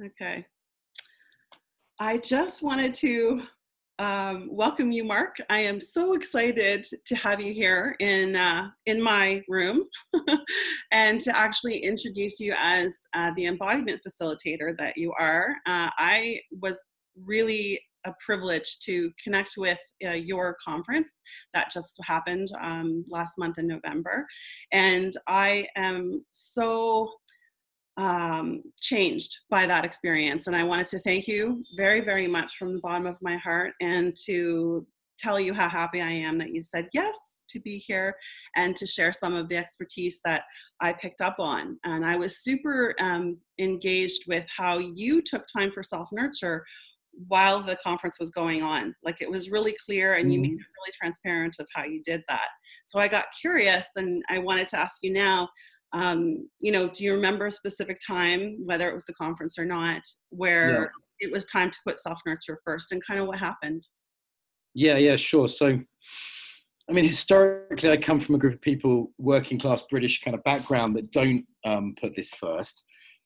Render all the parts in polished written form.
Okay. I just wanted to welcome you, Mark. I am so excited to have you here in my room and to actually introduce you as the Embodiment Facilitator that you are. I was really a privilege to connect with your conference that just happened last month in November. And I am so changed by that experience. And I wanted to thank you very, very much from the bottom of my heart, and to tell you how happy I am that you said yes to be here and to share some of the expertise that I picked up on. And I was super engaged with how you took time for self-nurture while the conference was going on. Like, it was really clear, and you made it really transparent of how you did that. So I got curious, and I wanted to ask you now, do you remember a specific time, whether it was the conference or not, where it was time to put self-nurture first, and kind of what happened? Yeah, sure. So, I mean, historically, I come from a group of people, working class British kind of background, that don't put this first.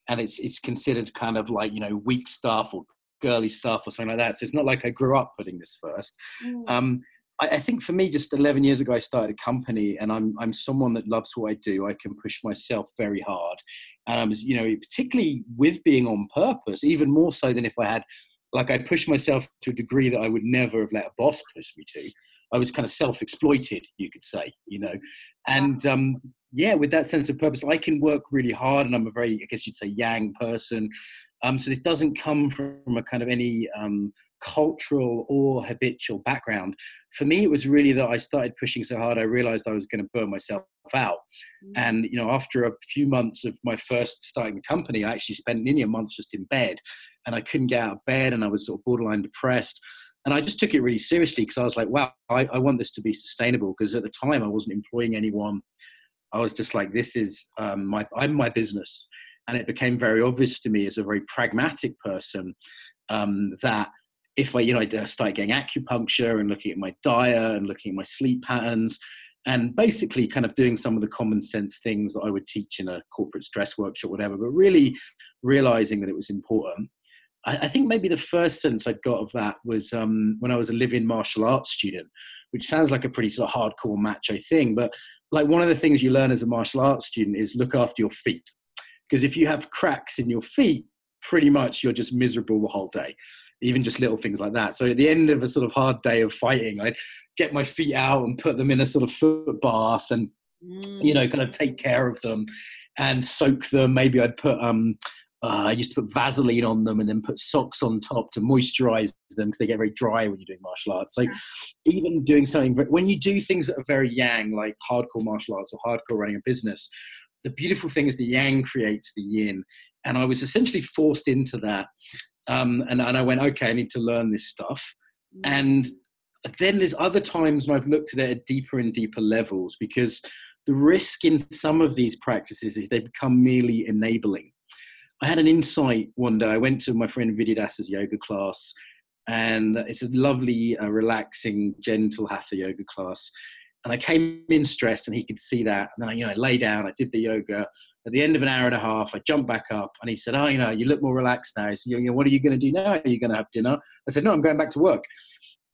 And it's considered kind of like, weak stuff or girly stuff or something like that. So it's not like I grew up putting this first. I think for me, just 11 years ago, I started a company, and I'm someone that loves what I do. I can push myself very hard. And I was, particularly with being on purpose, even more so than if I had, like, I pushed myself to a degree that I would never have let a boss push me to. I was kind of self-exploited, you could say, and with that sense of purpose, I can work really hard, and I'm a very, I guess you'd say, yang person. So this doesn't come from a kind of any cultural or habitual background. For me, it was really that I started pushing so hard, I realized I was going to burn myself out. And, after a few months of my first starting the company, I actually spent nearly a month just in bed, and I couldn't get out of bed, and I was sort of borderline depressed. And I just took it really seriously, because I was like, wow, I want this to be sustainable. Because at the time I wasn't employing anyone. I was just like, this is I'm my business. And it became very obvious to me as a very pragmatic person that if I started getting acupuncture and looking at my diet and looking at my sleep patterns, and basically kind of doing some of the common sense things that I would teach in a corporate stress workshop, whatever, but really realizing that it was important. I think maybe the first sense I got of that was when I was a live-in martial arts student, which sounds like a pretty sort of hardcore macho thing. But like, one of the things you learn as a martial arts student is look after your feet. Because if you have cracks in your feet, pretty much you're just miserable the whole day, even just little things like that. So at the end of a sort of hard day of fighting, I'd get my feet out and put them in a sort of foot bath and, kind of take care of them and soak them. Maybe I'd put, I used to put Vaseline on them and then put socks on top to moisturize them, because they get very dry when you're doing martial arts. So even doing something, when you do things that are very yang, like hardcore martial arts or hardcore running a business, the beautiful thing is the yang creates the yin. And I was essentially forced into that. And I went, okay, I need to learn this stuff. And then there's other times when I've looked at it at deeper and deeper levels, because the risk in some of these practices is they become merely enabling. I had an insight one day. I went to my friend Vidyadas's yoga class, and it's a lovely, relaxing, gentle hatha yoga class. And I came in stressed, and he could see that. And then I lay down, I did the yoga. At the end of an hour and a half, I jumped back up, and he said, oh, you look more relaxed now. So, what are you going to do now? Are you going to have dinner? I said, no, I'm going back to work.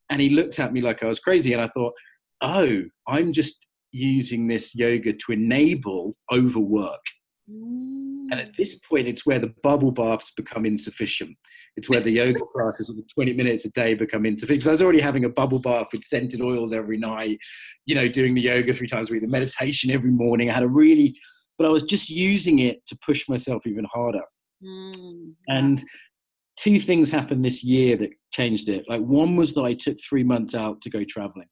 And he looked at me like I was crazy. And I thought, oh, I'm just using this yoga to enable overwork. And at this point, it's where the bubble baths become insufficient. It's where the yoga classes with 20 minutes a day become insufficient. Because I was already having a bubble bath with scented oils every night, doing the yoga 3 times a week, the meditation every morning. I had but I was just using it to push myself even harder. And 2 things happened this year that changed it. Like, one was that I took 3 months out to go traveling.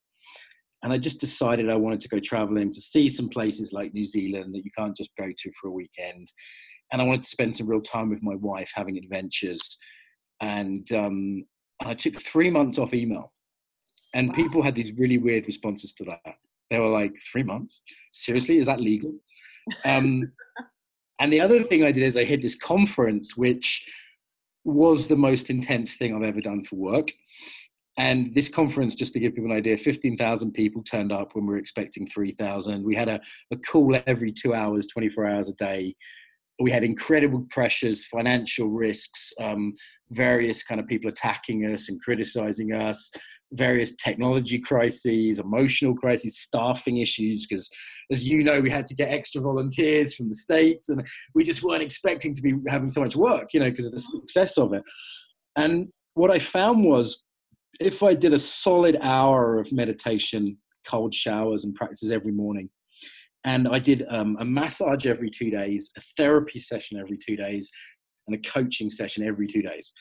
And I just decided I wanted to go traveling to see some places like New Zealand that you can't just go to for a weekend. And I wanted to spend some real time with my wife having adventures. And I took 3 months off email. And people had these really weird responses to that. They were like, 3 months? Seriously? Is that legal? And the other thing I did is I hit this conference, which was the most intense thing I've ever done for work. And this conference, just to give people an idea, 15,000 people turned up when we were expecting 3,000. We had a call every 2 hours, 24 hours a day. we had incredible pressures, financial risks, various kind of people attacking us and criticizing us, various technology crises, emotional crises, staffing issues, because as you know, we had to get extra volunteers from the States, and we just weren't expecting to be having so much work, you know, because of the success of it. And what I found was, if I did a solid hour of meditation, cold showers and practices every morning, and I did a massage every 2 days, a therapy session every 2 days, and a coaching session every 2 days,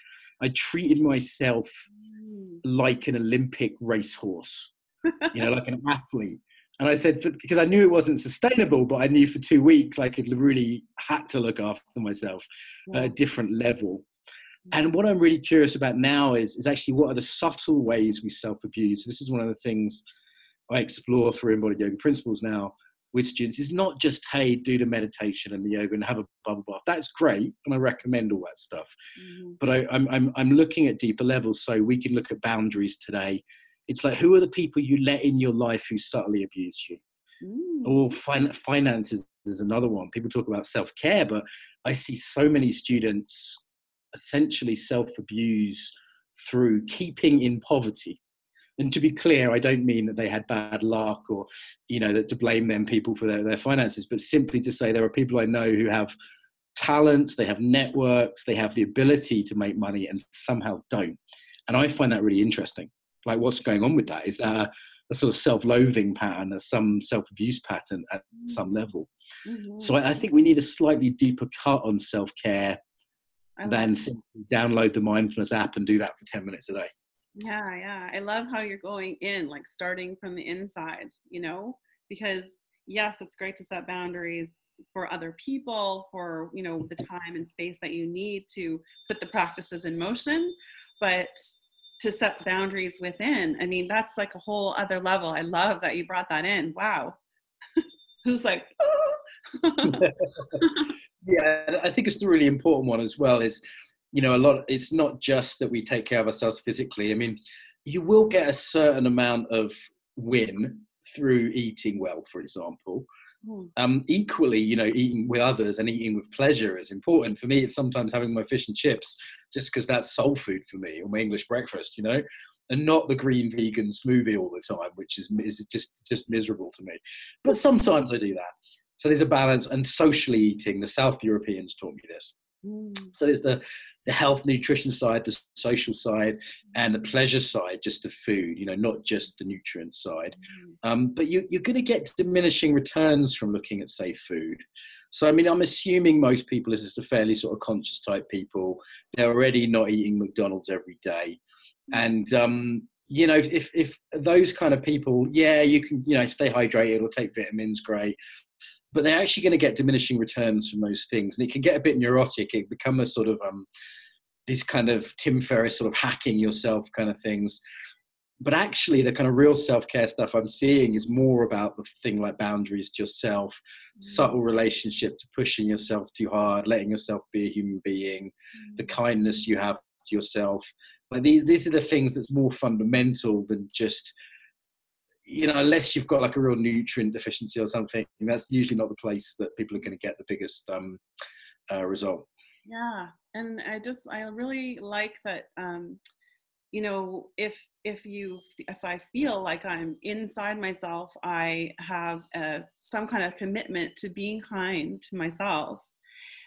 I treated myself like an Olympic racehorse, you know, like an athlete. And I said, because I knew it wasn't sustainable, but I knew for 2 weeks I could really had to look after myself at a different level. And what I'm really curious about now is actually what are the subtle ways we self-abuse. This is one of the things I explore through Embodied Yoga Principles now with students. It's not just, hey, do the meditation and the yoga and have a bubble bath. That's great, and I recommend all that stuff. But I'm looking at deeper levels, so we can look at boundaries today. It's like, who are the people you let in your life who subtly abuse you? Or finances is another one. People talk about self-care, but I see so many students essentially self-abuse through keeping in poverty. And to be clear, I don't mean that they had bad luck or, you know, that to blame them people for their finances, but simply to say there are people I know who have talents, they have networks, they have the ability to make money and somehow don't. And I find that really interesting. Like, what's going on with that? Is that a sort of self-loathing pattern, or some self-abuse pattern at some level? So I think we need a slightly deeper cut on self-care than simply download the mindfulness app and do that for 10 minutes a day. Yeah. I love how you're going in, like starting from the inside, you know, because yes, it's great to set boundaries for other people, for, you know, the time and space that you need to put the practices in motion, but to set boundaries within, I mean, that's like a whole other level. I love that you brought that in. Wow. Who's like, oh. Yeah, I think it's the really important one as well is, you know, it's not just that we take care of ourselves physically. I mean, you will get a certain amount of win through eating well, for example. Equally, you know, eating with others and eating with pleasure is important. For me, it's sometimes having my fish and chips just because that's soul food for me, or my English breakfast, you know, and not the green vegan smoothie all the time, which is just miserable to me. But sometimes I do that. So there's a balance. And socially eating, the South Europeans taught me this. So there's the health nutrition side, the social side, and the pleasure side, just the food, you know, not just the nutrient side. But you're going to get diminishing returns from looking at safe food. So, I mean, I'm assuming most people is just a fairly sort of conscious type people. They're already not eating McDonald's every day. And, you know, if those kind of people, yeah, you can, you know, stay hydrated or take vitamins, great. But they're actually going to get diminishing returns from those things. And it can get a bit neurotic. It become a sort of this kind of Tim Ferriss sort of hacking yourself kind of things. But actually the kind of real self-care stuff I'm seeing is more about the thing like boundaries to yourself, subtle relationship to pushing yourself too hard, letting yourself be a human being, the kindness you have to yourself. Like these are the things that's more fundamental than just, you know, unless you've got like a real nutrient deficiency or something, that's usually not the place that people are going to get the biggest result. Yeah. And I really like that, you know, if I feel like I'm inside myself, I have some kind of commitment to being kind to myself,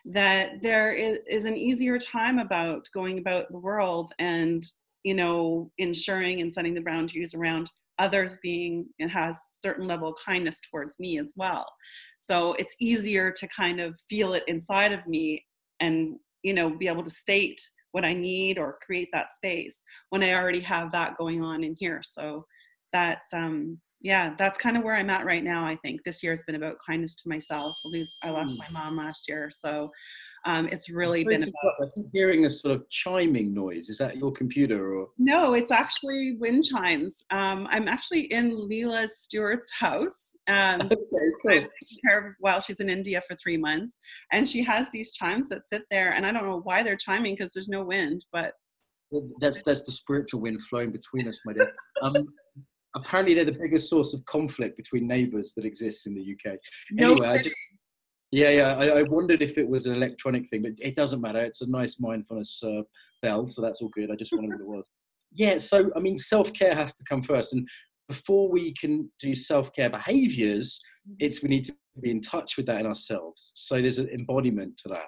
that there is an easier time about going about the world and, you know, ensuring and setting the boundaries around others being and has certain level of kindness towards me as well. So it's easier to kind of feel it inside of me and, you know, be able to state what I need or create that space when I already have that going on in here. So that's, that's kind of where I'm at right now. I think this year has been about kindness to myself. I lost my mom last year. So it's really been about... I keep hearing a sort of chiming noise. Is that your computer or? No, it's actually wind chimes. I'm actually in Leela Stewart's house. Okay, cool. I've taken care of while she's in India for 3 months. And she has these chimes that sit there. And I don't know why they're chiming because there's no wind, but... That's the spiritual wind flowing between us, my dear. Apparently they're the biggest source of conflict between neighbours that exists in the UK. No anyway, Yeah. I wondered if it was an electronic thing, but it doesn't matter. It's a nice mindfulness bell, so that's all good. I just wondered what it was. Yeah, so I mean, self-care has to come first, and before we can do self-care behaviors, we need to be in touch with that in ourselves. So there's an embodiment to that.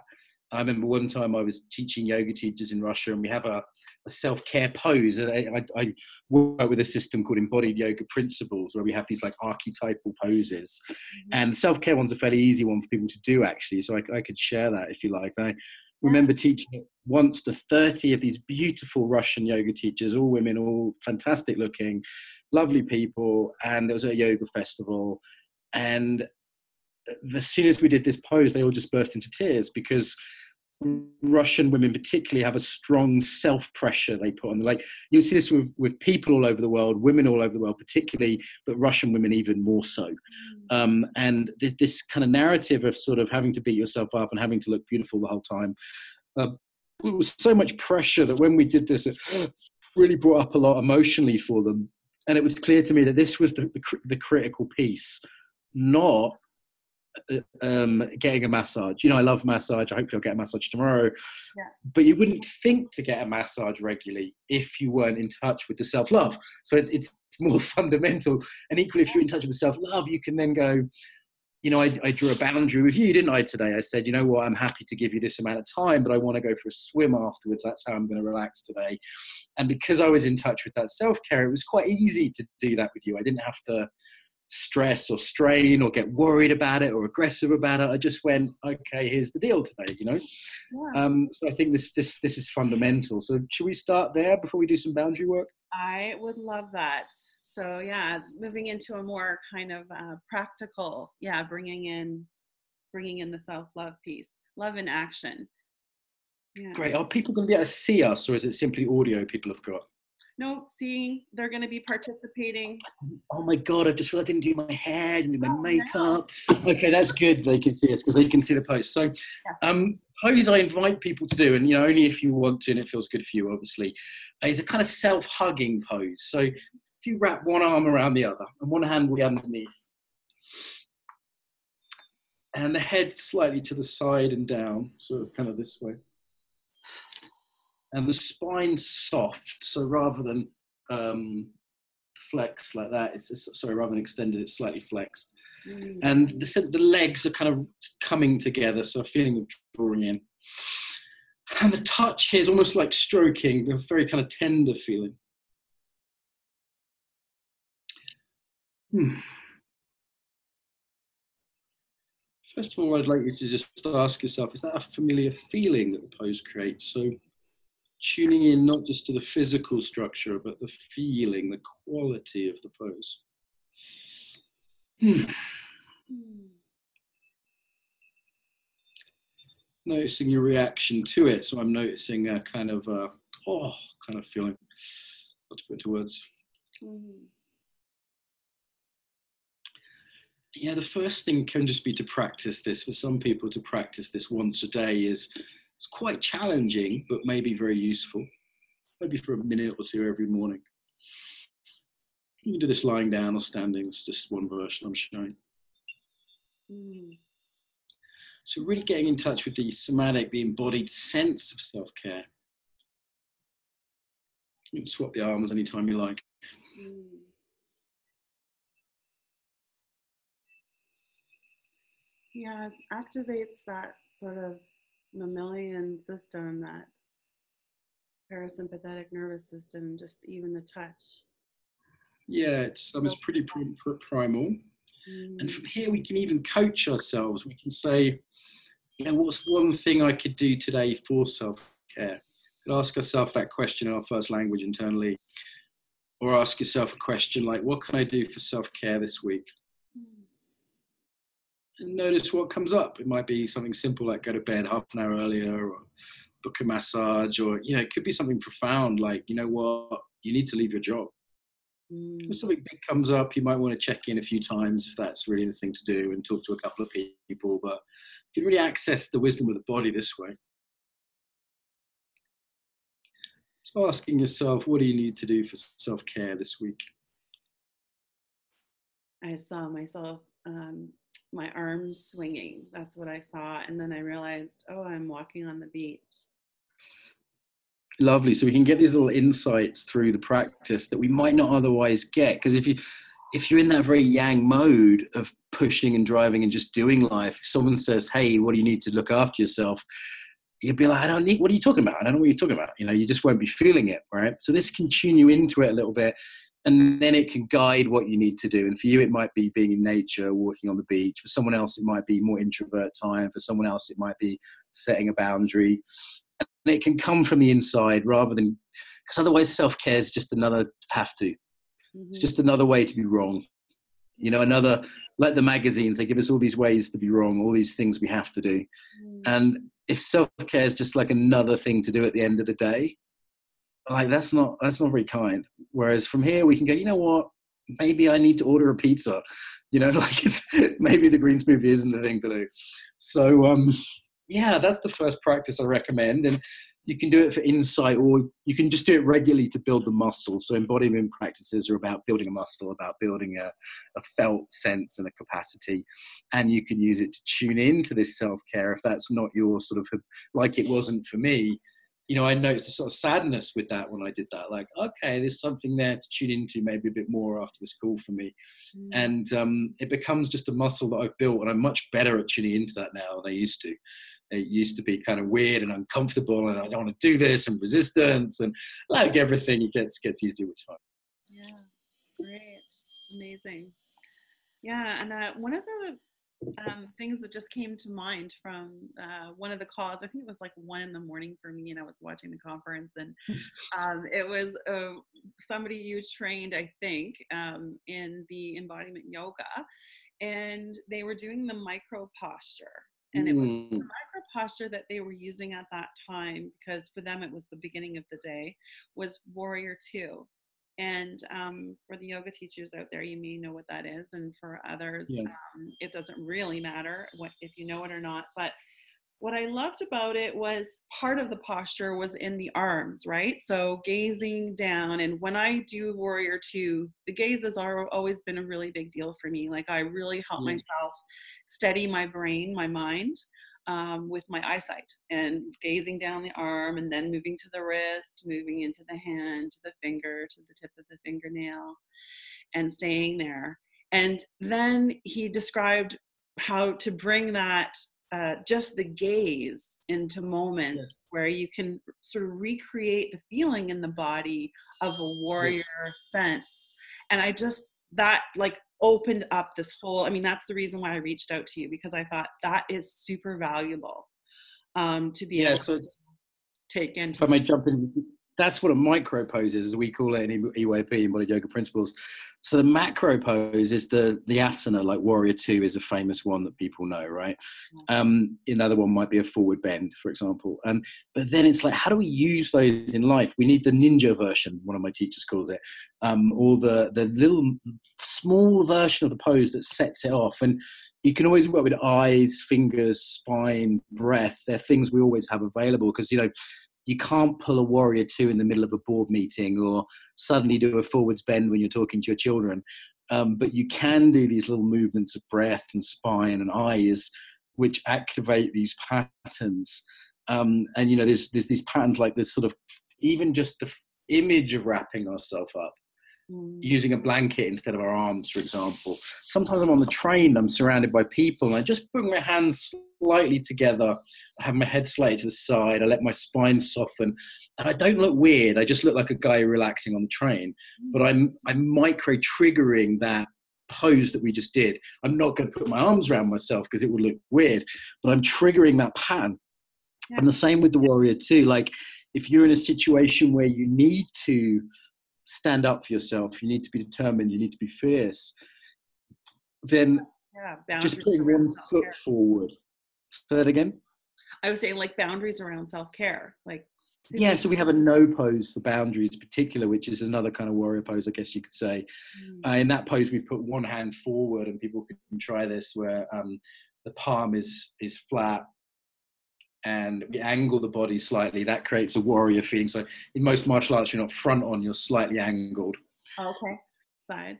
I remember one time I was teaching yoga teachers in Russia, and we have a self-care pose. I work with a system called Embodied Yoga Principles, where we have these like archetypal poses. And self-care one's a fairly easy one for people to do, actually. So I could share that if you like. I remember teaching it once to 30 of these beautiful Russian yoga teachers, all women, all fantastic looking, lovely people. And it was at a yoga festival. And as soon as we did this pose, they all just burst into tears, because Russian women particularly have a strong self-pressure they put on. Like, you'll see this with people all over the world, women all over the world particularly, but Russian women even more so. And this kind of narrative of sort of having to beat yourself up and having to look beautiful the whole time, it was so much pressure that when we did this, it really brought up a lot emotionally for them. And it was clear to me that this was the critical piece, not getting a massage. You know, I love massage. I hope I'll get a massage tomorrow. Yeah. But you wouldn't think to get a massage regularly if you weren't in touch with the self-love. So it's more fundamental. And equally, if you're in touch with the self-love, you can then go, you know, I drew a boundary with you, didn't I, today? I said, you know what, I'm happy to give you this amount of time, but I want to go for a swim afterwards. That's how I'm going to relax today. And because I was in touch with that self-care, it was quite easy to do that with you. I didn't have to stress or strain or get worried about it or aggressive about it. I just went, okay, here's the deal today, you know. So I think this is fundamental. So should we start there before we do some boundary work? I would love that. So yeah, moving into a more kind of practical, bringing in the self-love piece, love in action. Great. Are people going to be able to see us, or is it simply audio people have got? No, seeing, they're going to be participating. Oh my God, I just realized I didn't do my hair, didn't do my makeup. No. Okay, that's good. They can see us because they can see the post. So pose I invite people to do, and you know, only if you want to, and it feels good for you, obviously, is a kind of self-hugging pose. So if you wrap one arm around the other and one hand will be underneath, and the head slightly to the side and down, sort of kind of this way. And the spine soft, so rather than flex like that, rather than extended, it's slightly flexed. And the legs are kind of coming together, so a feeling of drawing in. And the touch here is almost like stroking, a very kind of tender feeling. First of all, I'd like you to just ask yourself, is that a familiar feeling that the pose creates? So tuning in not just to the physical structure, but the feeling, the quality of the pose. Noticing your reaction to it. So I'm noticing a kind of feeling. What to put into words. Yeah, the first thing can just be to practice this. For some people, to practice this once a day is quite challenging, but maybe very useful. Maybe for a minute or two every morning. You can do this lying down or standing. It's just one version I'm showing. So really getting in touch with the somatic, the embodied sense of self-care. You can swap the arms anytime you like. Yeah, it activates that sort of mammalian system, that parasympathetic nervous system, just even the touch. Yeah, it's pretty primal. And from here, we can even coach ourselves. We can say, you know, what's one thing I could do today for self-care? Could ask ourselves that question in our first language internally. Or ask yourself a question like, what can I do for self-care this week? And notice what comes up. It might be something simple like go to bed half an hour earlier, or book a massage, or, you know, it could be something profound like, you know what, you need to leave your job. If something big comes up, you might want to check in a few times if that's really the thing to do, and talk to a couple of people, but you can really access the wisdom of the body this way. So asking yourself, what do you need to do for self-care this week? I saw myself my arms swinging. That's what I saw. And then I realized, oh, I'm walking on the beach. Lovely. So we can get these little insights through the practice that we might not otherwise get. Because if you're in that very yang mode of pushing and driving and just doing life, if someone says, hey, what do you need to look after yourself? You'd be like, I don't need, what are you talking about? I don't know what you're talking about. You know, you just won't be feeling it, right? So this can tune you into it a little bit, and then it can guide what you need to do. And for you, it might be being in nature, walking on the beach. For someone else, it might be more introvert time. For someone else, it might be setting a boundary. And it can come from the inside rather than, because otherwise self-care is just another have to. It's just another way to be wrong. You know, another, like the magazines, they give us all these ways to be wrong, all these things we have to do. And if self-care is just like another thing to do at the end of the day, like that's not very kind. Whereas from here we can go, you know what, maybe I need to order a pizza, you know, like it's maybe the green smoothie isn't the thing to do. So yeah, that's the first practice I recommend. And you can do it for insight, or you can just do it regularly to build the muscle. So embodiment practices are about building a muscle, about building a felt sense and a capacity. And you can use it to tune into this self-care if that's not your sort of, like it wasn't for me. You know, I noticed a sort of sadness with that when I did that. Like, okay, there's something there to tune into maybe a bit more after this call for me. And it becomes just a muscle that I've built, and I'm much better at tuning into that now than I used to. It used to be kind of weird and uncomfortable, and I don't want to do this, and resistance, and like everything, it gets easier with time. Yeah, great, amazing. Yeah, and one of the things that just came to mind from one of the calls, I think it was like 1 a.m. for me, and I was watching the conference, and it was somebody you trained, I think, in the embodiment yoga, and they were doing the micro posture. And it was the micro posture that they were using at that time, because for them it was the beginning of the day, was Warrior 2. And for the yoga teachers out there, you may know what that is. And for others, it doesn't really matter if you know it or not. But what I loved about it was part of the posture was in the arms, right? So gazing down. And when I do Warrior 2, the gaze has always been a really big deal for me. Like I really help myself steady my brain, my mind, with my eyesight, and gazing down the arm, and then moving to the wrist, moving into the hand, to the finger, to the tip of the fingernail, and staying there. And then he described how to bring that just the gaze into moments where you can sort of recreate the feeling in the body of a warrior sense. And I just, that like opened up this whole, I mean, that's the reason why I reached out to you, because I thought that is super valuable to be able to take into. If I may jump in, that's what a micro pose is, as we call it in EYP, Embodied Yoga Principles. So the macro pose is the asana, like Warrior 2 is a famous one that people know, right? Another one might be a forward bend, for example. But then it's like, how do we use those in life? We need the ninja version, one of my teachers calls it, or the little small version of the pose that sets it off. And you can always work with eyes, fingers, spine, breath. They're things we always have available, because, you know, you can't pull a Warrior 2 in the middle of a board meeting, or suddenly do a forwards bend when you're talking to your children. But you can do these little movements of breath and spine and eyes, which activate these patterns. And, you know, there's these patterns like this sort of, even just the image of wrapping ourselves up, using a blanket instead of our arms, for example. Sometimes I'm on the train, I'm surrounded by people, and I just bring my hands slightly together. I have my head slightly to the side. I let my spine soften, and I don't look weird. I just look like a guy relaxing on the train. But I'm micro triggering that pose that we just did. I'm not going to put my arms around myself because it would look weird, but I'm triggering that pattern. And the same with the Warrior 2. Like, if you're in a situation where you need to stand up for yourself, you need to be determined, you need to be fierce, then just putting one foot forward. Say that again? I was saying, like, boundaries around self-care. Like, yeah, so we have a no pose for boundaries in particular, which is another kind of warrior pose, I guess you could say. In that pose, we put one hand forward, and people can try this, where the palm is flat, and we angle the body slightly. That creates a warrior feeling. So in most martial arts, you're not front on, you're slightly angled. Okay, side.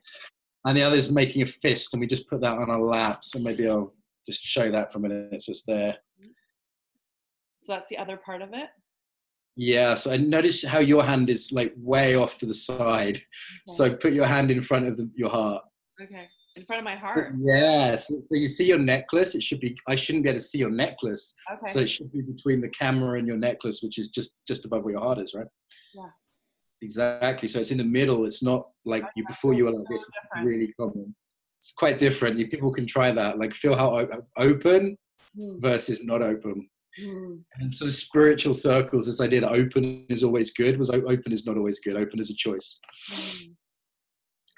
And the other is making a fist, and we just put that on our lap. So maybe I'll just show that for a minute. So it's there. So that's the other part of it? Yeah, so I notice how your hand is like way off to the side. Okay. So put your hand in front of your heart. Okay, in front of my heart. Yeah, so you see your necklace. It should be, I shouldn't be able to see your necklace. Okay. So it should be between the camera and your necklace, which is just above where your heart is, right? Yeah. Exactly. So it's in the middle. It's not like you before you were like this. Really common. It's quite different. People can try that. Like feel how open versus not open. And so the spiritual circles, this idea that open is always good, was open is not always good. Open is a choice.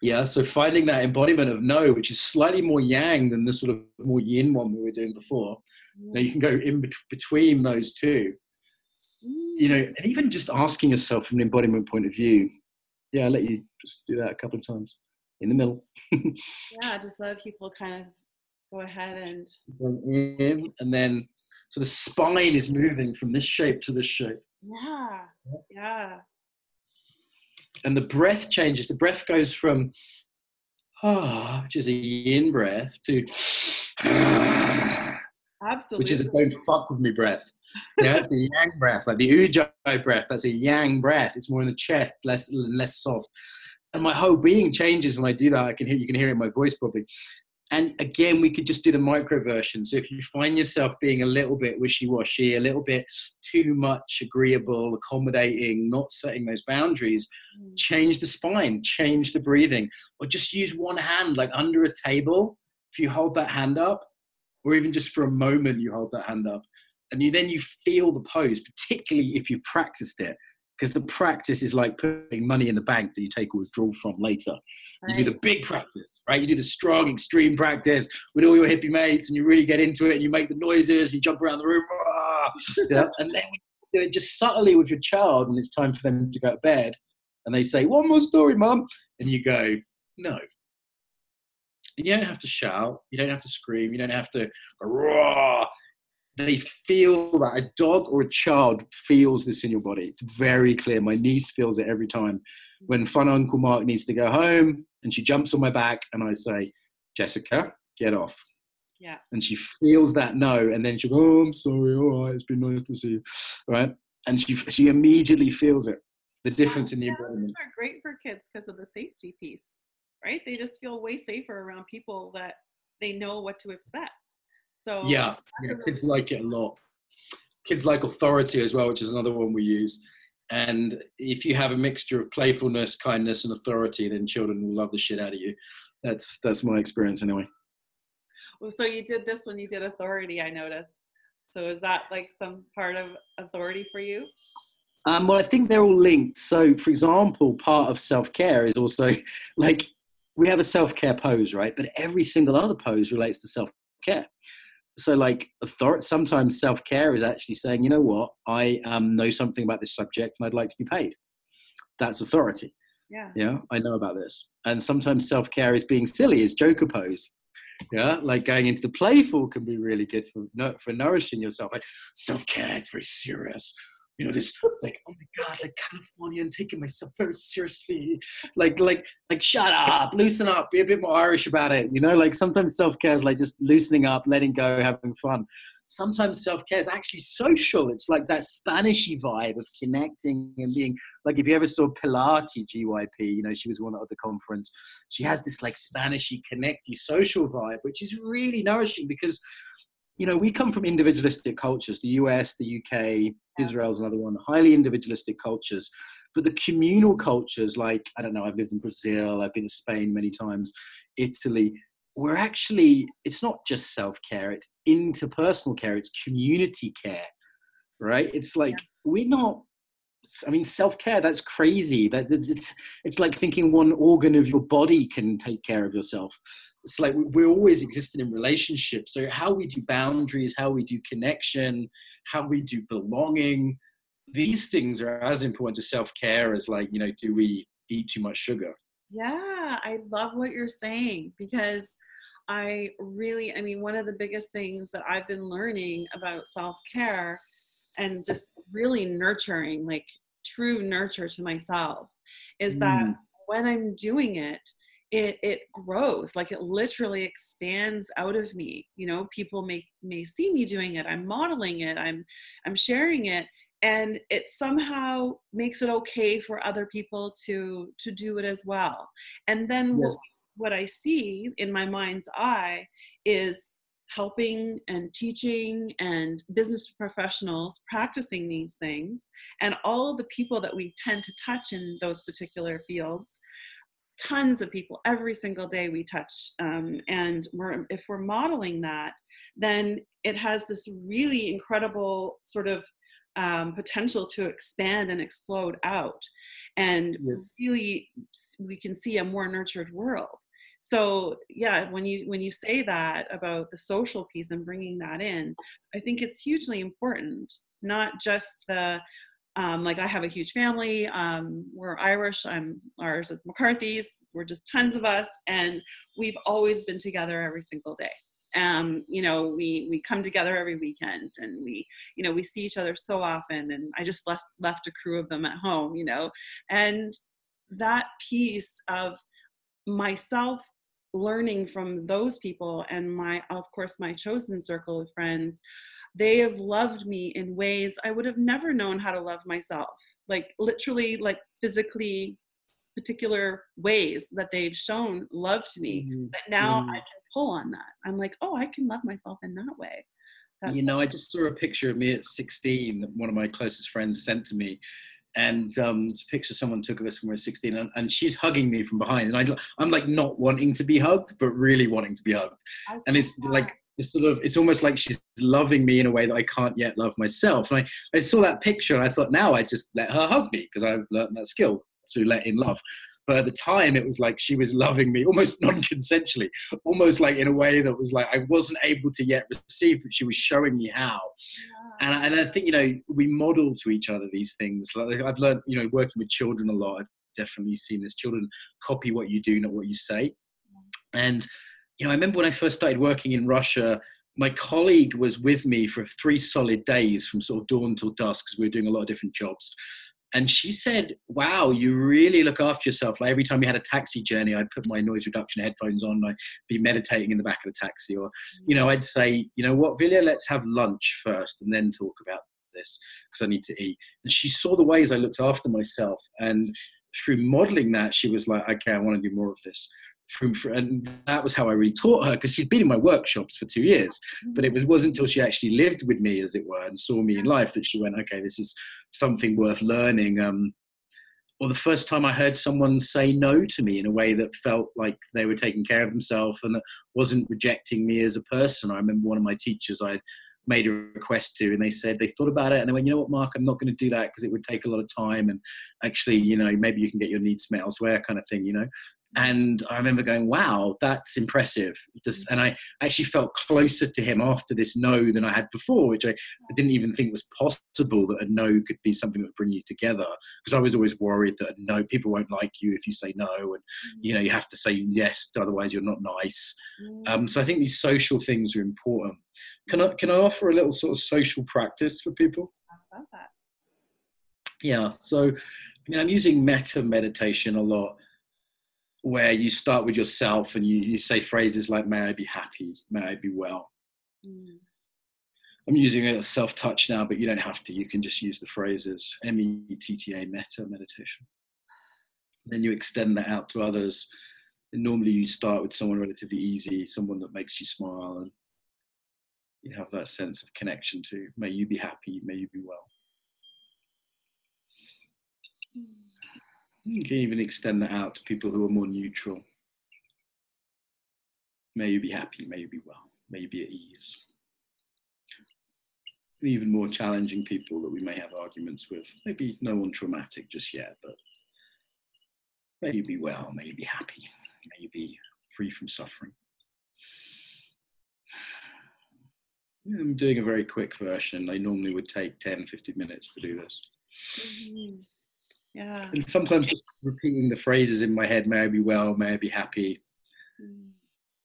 Yeah, so finding that embodiment of no, which is slightly more yang than the sort of more yin one we were doing before. Now you can go in between those two. You know, and even just asking yourself from an embodiment point of view. Yeah, I'll let you just do that a couple of times in the middle. Yeah, just let people kind of go ahead and in, and then so the spine is moving from this shape to this shape. Yeah, yeah. And the breath changes. The breath goes from which is a yin breath, to absolutely, which is a don't fuck with me breath. Yeah, it's a yang breath, like the ujjayi breath. That's a yang breath. It's more in the chest, less soft. And my whole being changes when I do that. You can hear it in my voice probably. And again, we could just do the micro version. So if you find yourself being a little bit wishy-washy, a little bit too much agreeable, accommodating, not setting those boundaries, change the spine, change the breathing, or just use one hand, like under a table. If you hold that hand up, or even just for a moment, you hold that hand up, and then you feel the pose, particularly if you practiced it. Because the practice is like putting money in the bank that you take a withdrawal from later. Right. You do the big practice, right? You do the strong, extreme practice with all your hippie mates, and you really get into it, and you make the noises, and you jump around the room. Yeah? And then we do it just subtly with your child when it's time for them to go to bed. And they say, "One more story, Mum." And you go, "No." And you don't have to shout. You don't have to scream. You don't have to roar. They feel that a dog or a child feels this in your body. It's very clear. My niece feels it every time. When fun Uncle Mark needs to go home and she jumps on my back and I say, "Jessica, get off." Yeah. And she feels that no. And then she goes, "Oh, I'm sorry. All right. It's been nice to see you." Right. And she immediately feels it. The difference in the embodiment. These are great for kids because of the safety piece, right? They just feel way safer around people that they know what to expect. So yeah, kids like it a lot. Kids like authority as well, which is another one we use. And if you have a mixture of playfulness, kindness, and authority, then children will love the shit out of you. That's my experience anyway. Well, so you did this when you did authority, I noticed. So is that like some part of authority for you? Well, I think they're all linked. So, for example, part of self-care is also like we have a self-care pose, right? But every single other pose relates to self-care. So like sometimes self-care is actually saying, you know what, I know something about this subject and I'd like to be paid. That's authority. Yeah. Yeah, I know about this. And sometimes self-care is being silly, is joker pose. Yeah, like going into the playful can be really good for nourishing yourself. Like self-care is very serious. You know, this like, oh my God, like California and taking myself very seriously. Like shut up, loosen up, be a bit more Irish about it. You know, like sometimes self-care is like just loosening up, letting go, having fun. Sometimes self-care is actually social. It's like that Spanishy vibe of connecting and being like, if you ever saw Pilates, GYP, you know, she was one at the conference. She has this like Spanishy, connecty, social vibe, which is really nourishing because, you know, we come from individualistic cultures, the US, the UK, Israel's another one, highly individualistic cultures. But the communal cultures, like, I don't know, I've lived in Brazil, I've been to Spain many times, Italy, we're actually, it's not just self-care, it's interpersonal care, it's community care, right? It's like, we're not, I mean, self-care, that's crazy. It's like thinking one organ of your body can take care of yourself. It's like we're always existing in relationships. So how we do boundaries, how we do connection, how we do belonging, these things are as important to self-care as like, you know, do we eat too much sugar? Yeah, I love what you're saying because one of the biggest things that I've been learning about self-care and just really nurturing, like true nurture to myself, is that when I'm doing it, it grows, like it literally expands out of me. You know, people may see me doing it, I'm modeling it, I'm sharing it, and it somehow makes it okay for other people to do it as well. And then Yes. what I see in my mind's eye is helping and teaching and business professionals practicing these things, and all of the people that we tend to touch in those particular fields. Tons of people every single day we touch, and if we're modeling that, then it has this really incredible sort of potential to expand and explode out, and Yes. really we can see a more nurtured world. So yeah, when you say that about the social piece and bringing that in, I think it's hugely important. Not just the like, I have a huge family. We're Irish. Ours is McCarthy's. We're just tons of us, and we've always been together every single day. You know, we come together every weekend, and we see each other so often. And I just left a crew of them at home, you know, and that piece of myself learning from those people, and of course my chosen circle of friends, they have loved me in ways I would have never known how to love myself. Like literally, like physically, particular ways that they've shown love to me, that now I can pull on that. I'm like, oh, I can love myself in that way. You know, I just saw a picture of me at 16 that one of my closest friends sent to me. And it's a picture someone took of us when we were 16, and she's hugging me from behind. And I'm like not wanting to be hugged, but really wanting to be hugged. And it's like, it's almost like she's loving me in a way that I can't yet love myself. And I saw that picture and I thought, now I just let her hug me, because I've learned that skill to let in love. But at the time, it was like she was loving me almost non-consensually, almost like in a way that was like I wasn't able to yet receive, but she was showing me how. Yeah. And I think, you know, we model to each other these things. Like I've learned, you know, working with children a lot, I've definitely seen this. Children copy what you do, not what you say. And, you know, I remember when I first started working in Russia, my colleague was with me for 3 solid days from sort of dawn till dusk, because we were doing a lot of different jobs. And she said, wow, you really look after yourself. Like every time we had a taxi journey, I'd put my noise reduction headphones on. I'd be meditating in the back of the taxi. Or, you know, I'd say, you know what, Vilya, let's have lunch first and then talk about this, because I need to eat. And she saw the ways I looked after myself. And through modeling that, she was like, okay, I want to do more of this. And that was how I really taught her, because she'd been in my workshops for 2 years, but it wasn't until she actually lived with me, as it were, and saw me in life, that she went, okay, this is something worth learning. Or the first time I heard someone say no to me in a way that felt like they were taking care of themselves and that wasn't rejecting me as a person. I remember one of my teachers I'd made a request to, and they said they thought about it and they went, you know what, Mark, I'm not going to do that because it would take a lot of time, and actually, you know, maybe you can get your needs met elsewhere, kind of thing, you know. And I remember going, wow, that's impressive. And I actually felt closer to him after this no than I had before, which I didn't even think was possible, that a no could be something that would bring you together. Because I was always worried that no, people won't like you if you say no. And, you know, you have to say yes, otherwise you're not nice. So I think these social things are important. Can I offer a little sort of social practice for people? I love that. Yeah. So, I mean, I'm using metta meditation a lot, where you start with yourself and you say phrases like, may I be happy, may I be well. I'm using it as self-touch now, but you don't have to. You can just use the phrases, METTA, metta meditation. Then you extend that out to others. And normally you start with someone relatively easy, someone that makes you smile, and you have that sense of connection to, may you be happy, may you be well. You can even extend that out to people who are more neutral. May you be happy, may you be well, may you be at ease. Even more challenging people that we may have arguments with. Maybe no one traumatic just yet, but may you be well, may you be happy, may you be free from suffering. I'm doing a very quick version. I normally would take 10, 15 minutes to do this. Yeah. And sometimes just repeating the phrases in my head, may I be well, may I be happy.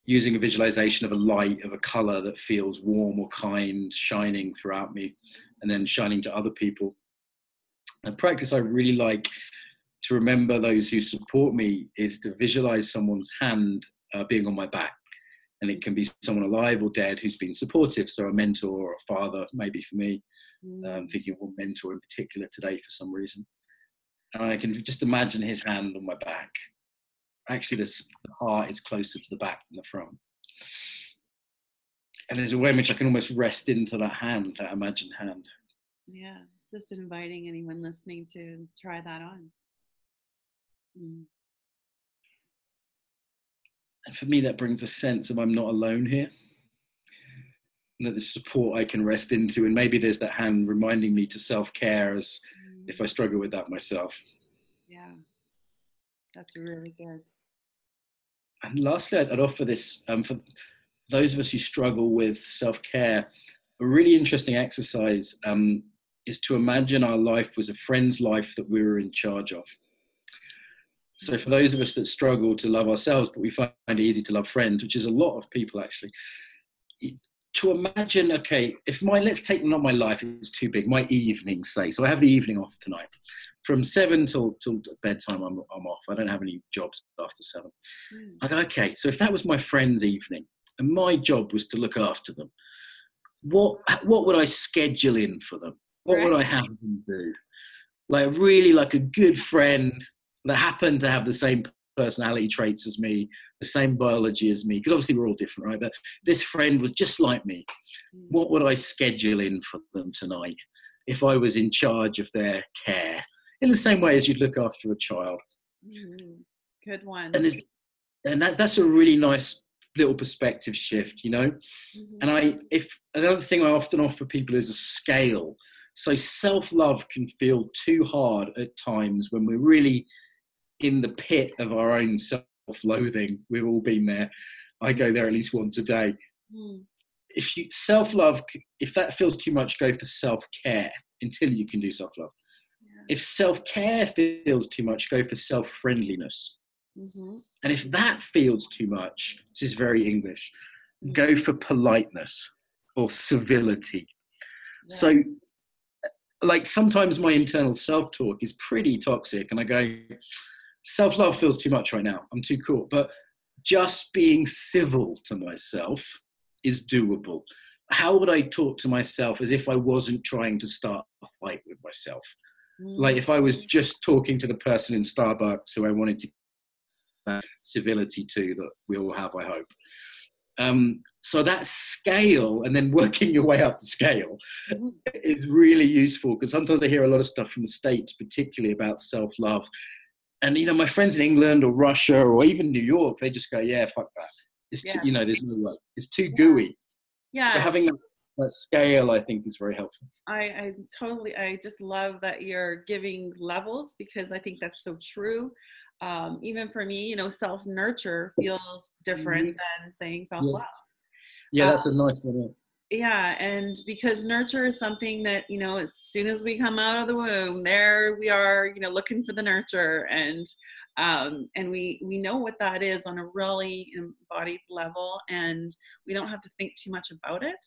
Using a visualization of a light, of a color that feels warm or kind, shining throughout me, and then shining to other people. A practice I really like to remember those who support me is to visualize someone's hand being on my back. And it can be someone alive or dead who's been supportive. So a mentor or a father, maybe for me. I'm thinking of one mentor in particular today for some reason. And I can just imagine his hand on my back. Actually, the heart is closer to the back than the front. And there's a way in which I can almost rest into that hand, that imagined hand. Yeah, just inviting anyone listening to try that on. And for me, that brings a sense of I'm not alone here. And that there's support I can rest into. And maybe there's that hand reminding me to self-care as if I struggle with that myself. Yeah, that's really good. And lastly, I'd offer this for those of us who struggle with self-care. A really interesting exercise is to imagine our life was a friend's life that we were in charge of. So for those of us that struggle to love ourselves, but we find it easy to love friends, which is a lot of people actually, to imagine, okay, if let's take not my life, it's too big, my evening, say. So I have the evening off tonight. From 7 till bedtime, I'm off. I don't have any jobs after 7. I go, okay, so if that was my friend's evening and my job was to look after them, what would I schedule in for them? What would I have them do? Like really like a good friend that happened to have the same personality traits as me, the same biology as me, because obviously we're all different, right? But this friend was just like me. What would I schedule in for them tonight if I was in charge of their care? In the same way as you'd look after a child. Good one. And that's a really nice little perspective shift, you know? And another thing I often offer people is a scale. So self-love can feel too hard at times when we're really in the pit of our own self-loathing. We've all been there. I go there at least once a day. If self-love, if that feels too much, go for self-care until you can do self-love. If self-care feels too much, go for self-friendliness. And if that feels too much, this is very English, go for politeness or civility. So like sometimes my internal self-talk is pretty toxic and I go, self-love feels too much right now. I'm too cool. But just being civil to myself is doable. How would I talk to myself as if I wasn't trying to start a fight with myself? Like if I was just talking to the person in Starbucks who I wanted to civility to, that we all have, I hope. So that scale, and then working your way up the scale, is really useful, because sometimes I hear a lot of stuff from the States, particularly about self-love. And, you know, my friends in England or Russia or even New York, they just go, yeah, fuck that. It's too, you know, there's no way. It's too gooey. So having that scale, I think, is very helpful. I just love that you're giving levels, because I think that's so true. Even for me, you know, self-nurture feels different than saying self-love. Yeah, that's a nice one. Yeah, and because nurture is something that, you know, as soon as we come out of the womb, there we are, you know, looking for the nurture, and we know what that is on a really embodied level, and we don't have to think too much about it.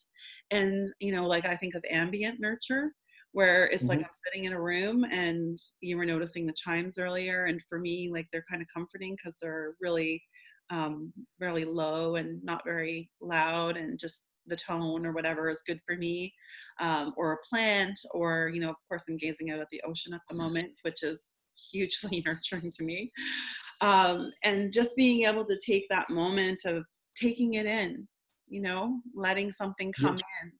And, you know, like I think of ambient nurture, where it's like I'm sitting in a room, and you were noticing the chimes earlier, and for me, like, they're kind of comforting because they're really really low and not very loud, and just the tone or whatever is good for me, or a plant, or, you know, of course I'm gazing out at the ocean at the moment, which is hugely nurturing to me, and just being able to take that moment of taking it in, you know, letting something come in.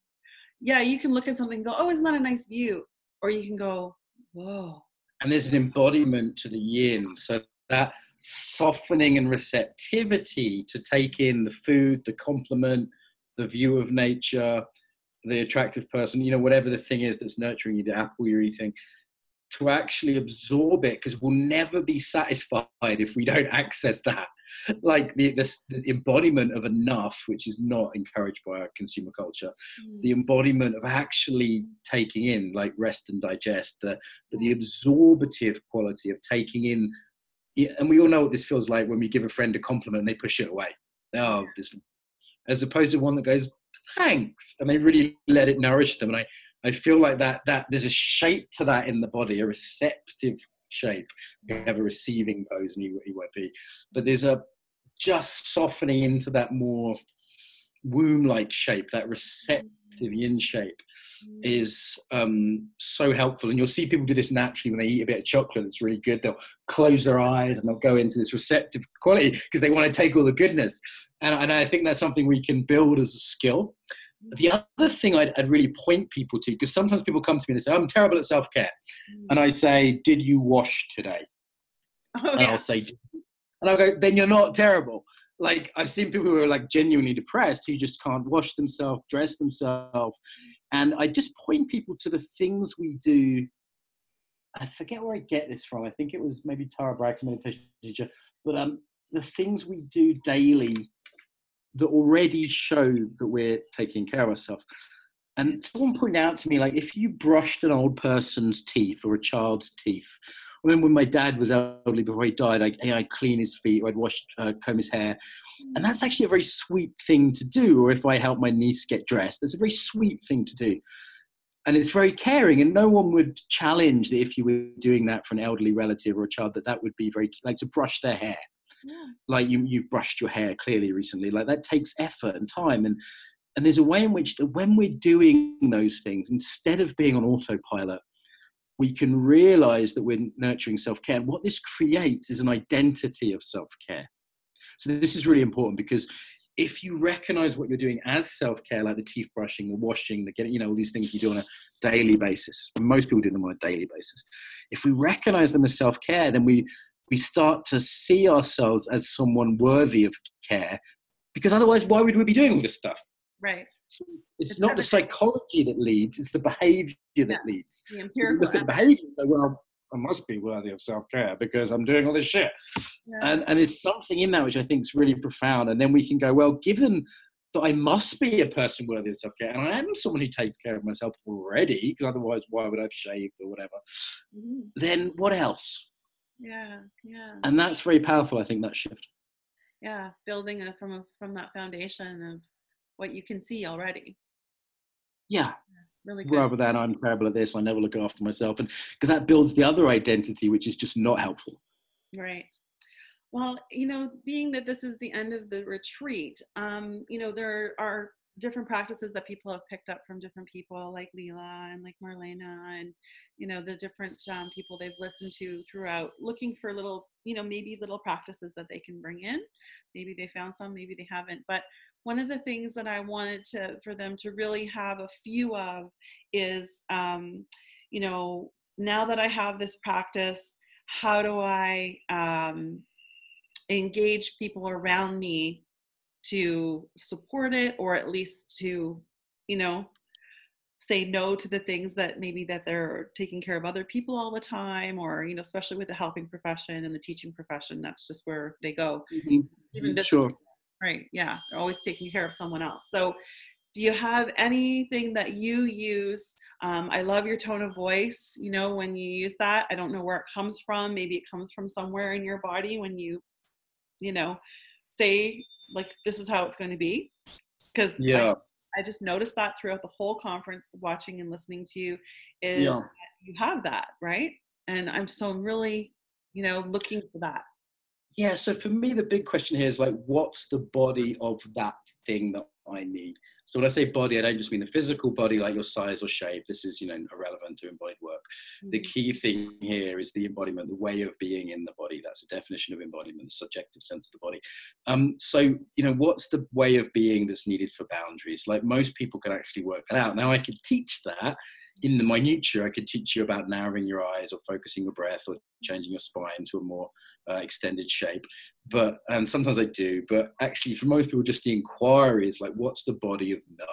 Yeah, you can look at something and go, oh, isn't that a nice view? Or you can go, whoa. And there's an embodiment to the yin. So that softening and receptivity to take in the food, the compliment, the view of nature, the attractive person, you know, whatever the thing is that's nurturing you, the apple you're eating, to actually absorb it, because we'll never be satisfied if we don't access that. Like the embodiment of enough, which is not encouraged by our consumer culture, the embodiment of actually taking in, like rest and digest, the absorbative quality of taking in. And we all know what this feels like when we give a friend a compliment and they push it away. Oh, this, as opposed to one that goes, thanks, and they really let it nourish them. And I feel like that there's a shape to that in the body, a receptive shape. You have a receiving pose in EYP, but there's a just softening into that more womb-like shape, that receptive yin shape is so helpful. And you'll see people do this naturally when they eat a bit of chocolate that's really good. They'll close their eyes and they'll go into this receptive quality because they want to take all the goodness. And I think that's something we can build as a skill. The other thing I'd really point people to, because sometimes people come to me and they say, I'm terrible at self-care. And I say, did you wash today? And I'll say, and I'll go, then you're not terrible. Like, I've seen people who are like genuinely depressed who just can't wash themselves, dress themselves. And I just point people to the things we do. I forget where I get this from. I think it was maybe Tara Bragg's meditation teacher. But the things we do daily that already show that we're taking care of ourselves. And someone pointed out to me, like, if you brushed an old person's teeth or a child's teeth, I remember when my dad was elderly before he died, I'd clean his feet, or I'd wash, comb his hair. And that's actually a very sweet thing to do. Or if I help my niece get dressed, that's a very sweet thing to do. And it's very caring, and no one would challenge that if you were doing that for an elderly relative or a child, that would be very, like, to brush their hair. Yeah. Like you've brushed your hair clearly recently, like that takes effort and time. And there's a way in which when we're doing those things, instead of being on autopilot, we can realize that we're nurturing self-care. And what this creates is an identity of self-care. So this is really important, because if you recognize what you're doing as self-care, like the teeth brushing, the washing, the getting, all these things you do on a daily basis, most people do them on a daily basis. If we recognize them as self-care, then we start to see ourselves as someone worthy of care, because otherwise, why would we be doing all this stuff? Right. So it's not the psychology that leads, it's the behavior that leads. The empirical. So look at behavior, well, I must be worthy of self-care because I'm doing all this shit. Yeah. And there's something in that which I think is really profound. And then we can go, well, given that I must be a person worthy of self-care, and I am someone who takes care of myself already, because otherwise why would I have shaved or whatever? Then what else? Yeah. And that's very powerful, I think, that shift. Yeah, building from that foundation of what you can see already. Yeah. Really good. Rather than I'm terrible at this, I never look after myself. And because that builds the other identity, which is just not helpful. Right. Well, being that this is the end of the retreat, there are different practices that people have picked up from different people, like Leela and like Marlena, and the different people they've listened to throughout, looking for little, maybe little practices that they can bring in. Maybe they found some, maybe they haven't. But one of the things that I wanted for them to really have a few of is, now that I have this practice, how do I engage people around me to support it, or at least to, say no to the things that maybe that they're taking care of other people all the time, or, especially with the helping profession and the teaching profession, that's just where they go. Even this, sure. Right. Yeah. They're always taking care of someone else. So do you have anything that you use? I love your tone of voice, when you use that. I don't know where it comes from. Maybe it comes from somewhere in your body when you, say, like, this is how it's going to be. Because I just noticed that throughout the whole conference, watching and listening to you, is that you have that, right? And I'm really, looking for that. Yeah, so for me, the big question here is, like, what's the body of that thing that I need? So when I say body, I don't just mean the physical body, like your size or shape. This is, irrelevant to embodied work. The key thing here is the embodiment, the way of being in the body. That's a definition of embodiment, the subjective sense of the body. So, what's the way of being that's needed for boundaries? Like, most people can actually work that out. Now, I could teach that in the minutia. I could teach you about narrowing your eyes, or focusing your breath, or changing your spine to a more extended shape. But sometimes I do. But actually, for most people, just the inquiry is like, what's the body of no?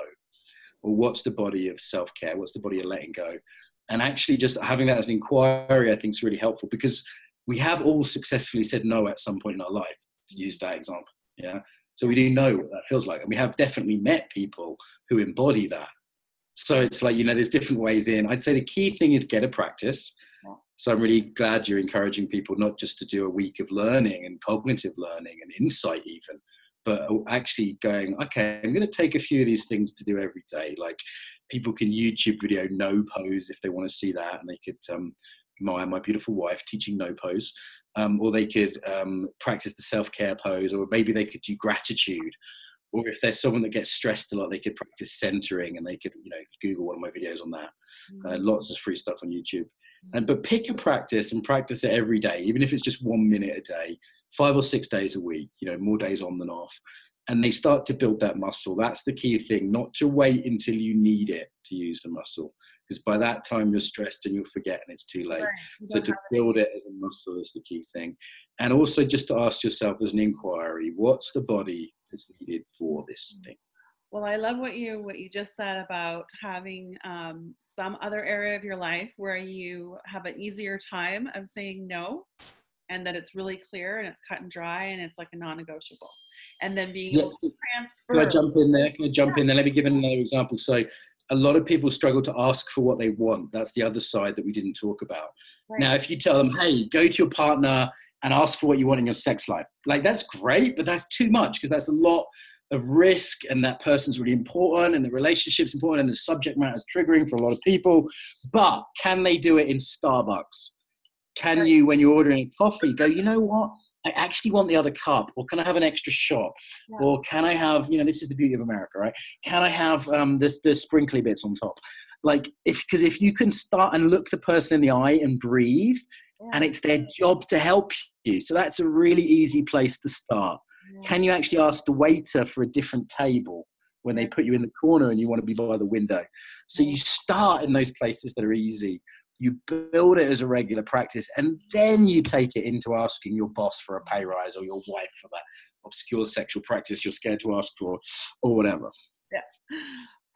Or what's the body of self-care? What's the body of letting go? And actually just having that as an inquiry, I think, is really helpful, because we have all successfully said no at some point in our life, to use that example. Yeah. So we do know what that feels like. And we have definitely met people who embody that. So it's like, there's different ways in. I'd say the key thing is get a practice. So I'm really glad you're encouraging people not just to do a week of learning and cognitive learning and insight even, but actually going, okay, I'm going to take a few of these things to do every day. Like, people can YouTube video no pose if they want to see that, and they could my beautiful wife teaching no pose, or they could practice the self-care pose, or maybe they could do gratitude. Or if there's someone that gets stressed a lot, they could practice centering, and they could, Google one of my videos on that. Lots of free stuff on YouTube. But pick a practice and practice it every day, even if it's just 1 minute a day, 5 or 6 days a week, more days on than off. And they start to build that muscle. That's the key thing, not to wait until you need it to use the muscle. Because by that time you're stressed and you'll forget and it's too late. Right. So to build it as a muscle is the key thing. And also just to ask yourself as an inquiry, what's the body that's needed for this thing? Well, I love what you just said about having some other area of your life where you have an easier time of saying no, and that it's really clear and it's cut and dry and it's like a non-negotiable. And then being able to transfer. Can I jump in there? Let me give another example. So a lot of people struggle to ask for what they want. That's the other side that we didn't talk about. Right. Now, if you tell them, hey, go to your partner and ask for what you want in your sex life, like that's great, but that's too much, because that's a lot of risk, and that person's really important, and the relationship's important, and the subject matter is triggering for a lot of people. But can they do it in Starbucks? Can you, when you're ordering a coffee, go, you know what? I actually want the other cup, or can I have an extra shot? Yeah. Or can I have, this is the beauty of America, right? Can I have the sprinkly bits on top? Like, because if you can start and look the person in the eye and breathe, and it's their job to help you. So that's a really easy place to start. Yeah. Can you actually ask the waiter for a different table when they put you in the corner and you want to be by the window? So you start in those places that are easy. You build it as a regular practice, and then you take it into asking your boss for a pay rise, or your wife for that obscure sexual practice you're scared to ask for, or whatever. Yeah.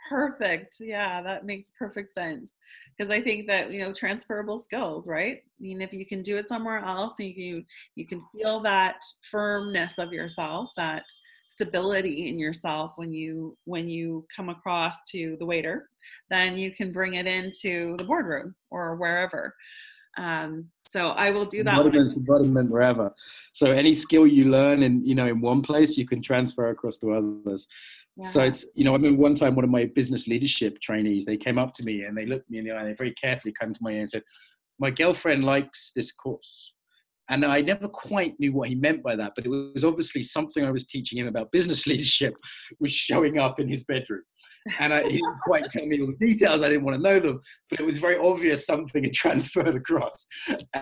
Perfect. Yeah, that makes perfect sense. Because I think that, transferable skills, right? I mean, if you can do it somewhere else, and you can feel that firmness of yourself, that stability in yourself when you come across to the waiter, then you can bring it into the boardroom or wherever. So I will do that. Embodiment wherever. So any skill you learn in one place, you can transfer across to others. Yeah. So it's, I remember one time one of my business leadership trainees, they came up to me and they looked me in the eye and they very carefully came to my ear and said, my girlfriend likes this course. And I never quite knew what he meant by that, but it was obviously something I was teaching him about business leadership was showing up in his bedroom. And he didn't quite tell me all the details. I didn't want to know them, but it was very obvious something had transferred across.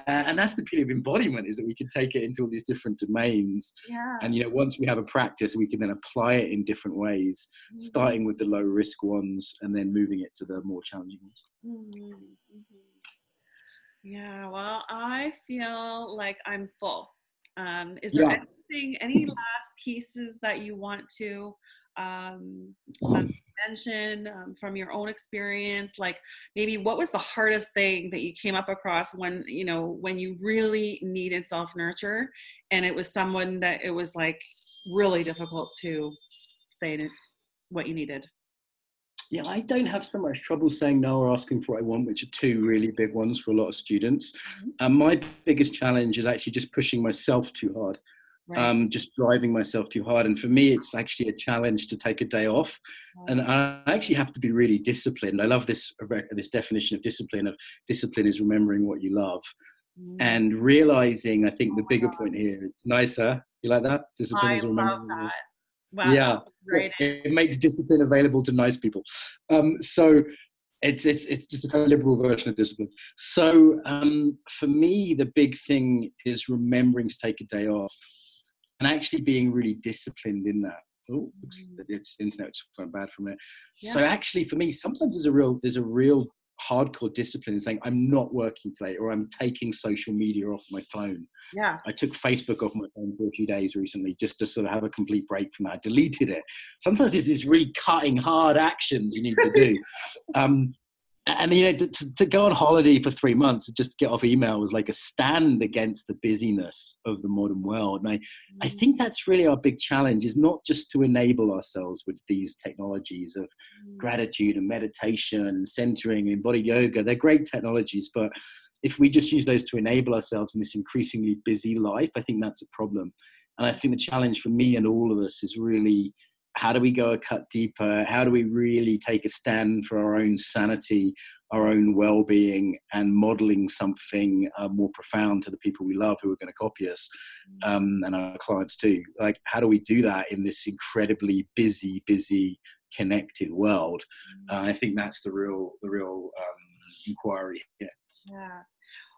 And that's the beauty of embodiment, is that we can take it into all these different domains. Yeah. And, once we have a practice, we can then apply it in different ways, starting with the low risk ones and then moving it to the more challenging ones. Mm-hmm. Mm-hmm. Yeah, well, I feel like I'm full. Is there anything, any last pieces that you want to mention from your own experience? Like maybe what was the hardest thing that you came up across when you really needed self-nurture, and it was someone that it was like really difficult to say what you needed? Yeah, I don't have so much trouble saying no or asking for what I want, which are two really big ones for a lot of students. And my biggest challenge is actually just pushing myself too hard, just driving myself too hard. And for me, it's actually a challenge to take a day off. And I actually have to be really disciplined. I love this definition of discipline. Discipline is remembering what you love. And realizing, I think the bigger point here, it's nicer. You like that? Discipline is remembering. I love that. Wow, yeah, it makes discipline available to nice people. So it's just a kind of liberal version of discipline. So for me, the big thing is remembering to take a day off and actually being really disciplined in that. Oh, it's internet's quite bad for a minute. Yes. So actually, for me, sometimes there's a real hardcore discipline in saying I'm not working today, or I'm taking social media off my phone. Yeah, I took Facebook off my phone for a few days recently just to sort of have a complete break from that. I deleted it. Sometimes it's these really cutting hard actions you need to do. And to go on holiday for 3 months and just get off email was like a stand against the busyness of the modern world. And I think that's really our big challenge, is not just to enable ourselves with these technologies of gratitude and meditation and centering and embodied yoga. They're great technologies, but if we just use those to enable ourselves in this increasingly busy life, I think that's a problem. And I think the challenge for me and all of us is really how do we go a cut deeper? How do we really take a stand for our own sanity, our own well-being, and modeling something more profound to the people we love who are going to copy us, and our clients too? Like, how do we do that in this incredibly busy, connected world? I think that's the real inquiry here. Yeah.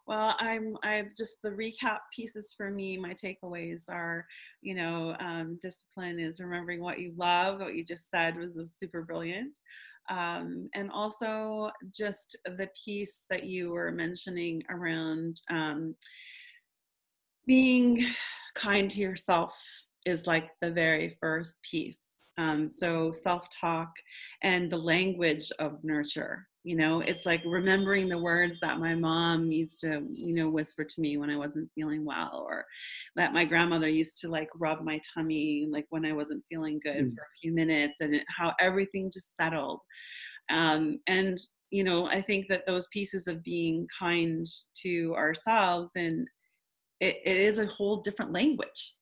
Well, I've just, the recap pieces for me, my takeaways are, discipline is remembering what you love. What you just said was super brilliant. And also just the piece that you were mentioning around being kind to yourself is like the very first piece. So self-talk and the language of nurture, it's like remembering the words that my mom used to, whisper to me when I wasn't feeling well, or that my grandmother used to like rub my tummy, like when I wasn't feeling good for a few minutes, and how everything just settled. And, I think that those pieces of being kind to ourselves, and it is a whole different language.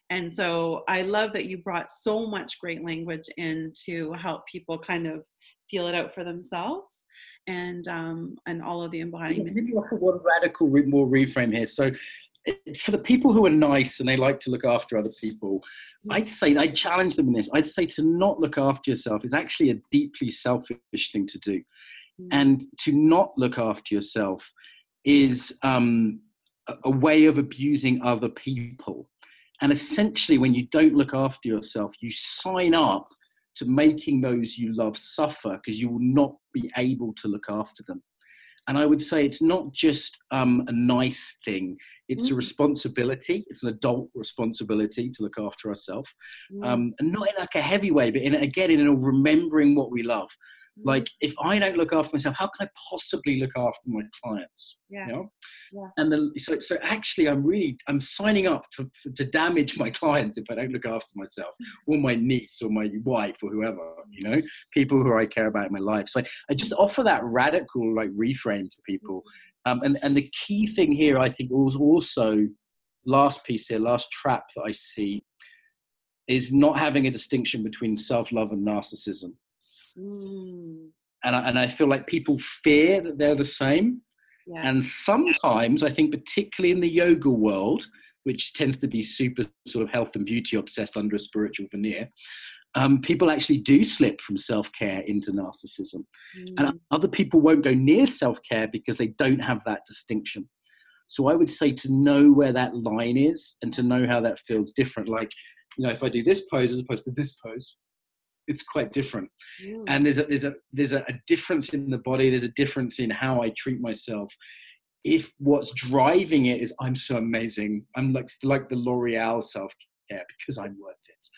And so I love that you brought so much great language in to help people kind of feel it out for themselves, and all of the embodiment. Let me offer one radical more reframe here. So for the people who are nice and they like to look after other people, I'd challenge them in this. I'd say to not look after yourself is actually a deeply selfish thing to do. And to not look after yourself is a way of abusing other people. And essentially, when you don't look after yourself, you sign up to making those you love suffer, because you will not be able to look after them. And I would say it's not just a nice thing. It's a responsibility. It's an adult responsibility to look after ourselves. And not in like a heavy way, but in a remembering what we love. Like, if I don't look after myself, how can I possibly look after my clients? Yeah. Yeah. And so actually, I'm signing up to damage my clients if I don't look after myself, or my niece, or my wife, or whoever, people who I care about in my life. So I just offer that radical like reframe to people. And the key thing here, I think, was also last piece here, last trap that I see, is not having a distinction between self-love and narcissism. And I feel like people fear that they're the same. Yes. And sometimes I think, particularly in the yoga world, which tends to be super sort of health and beauty obsessed under a spiritual veneer, people actually do slip from self-care into narcissism. And other people won't go near self-care because they don't have that distinction. So I would say to know where that line is, and to know how that feels different. Like, if I do this pose as opposed to this pose, it's quite different. And there's a difference in the body. There's a difference in how I treat myself. If what's driving it is I'm so amazing, I'm like the L'Oreal self-care because I'm worth it,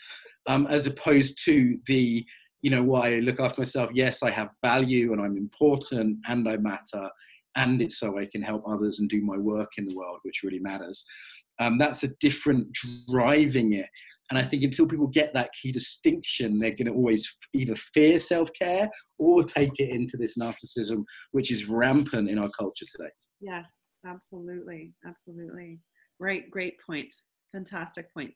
as opposed to the, why I look after myself. Yes, I have value and I'm important and I matter, and it's so I can help others and do my work in the world, which really matters. That's a different driving it. And I think until people get that key distinction, they're going to always either fear self-care or take it into this narcissism, which is rampant in our culture today. Yes, absolutely. Absolutely. Great point. Fantastic point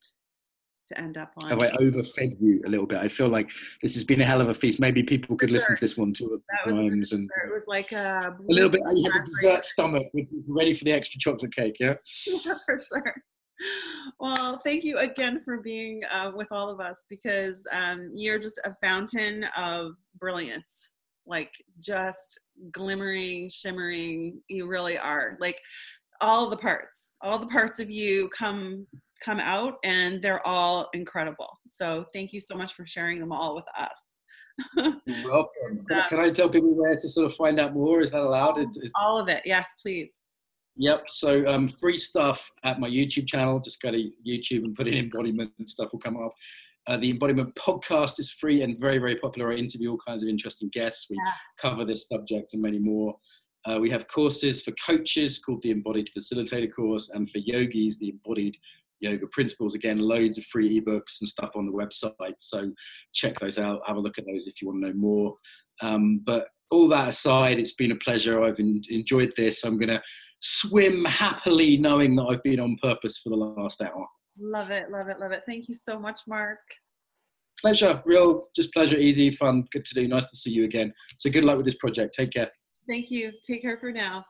to end up on. Have I overfed you a little bit? I feel like this has been a hell of a feast. Maybe people could listen to this one 2 times. And it was like a little bit, you had the dessert stomach, ready for the extra chocolate cake, yeah? For sure. Well, thank you again for being with all of us, because you're just a fountain of brilliance, like just glimmering, shimmering. You really are. Like all the parts of you come out, and they're all incredible. So thank you so much for sharing them all with us. You're welcome. Can I tell people where to sort of find out more? Is that allowed? All of it. Yes, please. Yep. So free stuff at my YouTube channel. Just go to YouTube and put in embodiment, and stuff will come up. The Embodiment podcast is free and very, very popular. I interview all kinds of interesting guests. We cover this subject and many more. We have courses for coaches called the Embodied Facilitator course, and for yogis, the Embodied Yoga Principles. Again, loads of free ebooks and stuff on the website. So check those out. Have a look at those if you want to know more. But all that aside, it's been a pleasure. I've enjoyed this. I'm going to swim happily knowing that I've been on purpose for the last hour. Love it. Love it. Love it. Thank you so much, Mark. Pleasure, real, just pleasure, easy, fun, good to do. Nice to see you again. So good luck with this project. Take care. Thank you. Take care for now.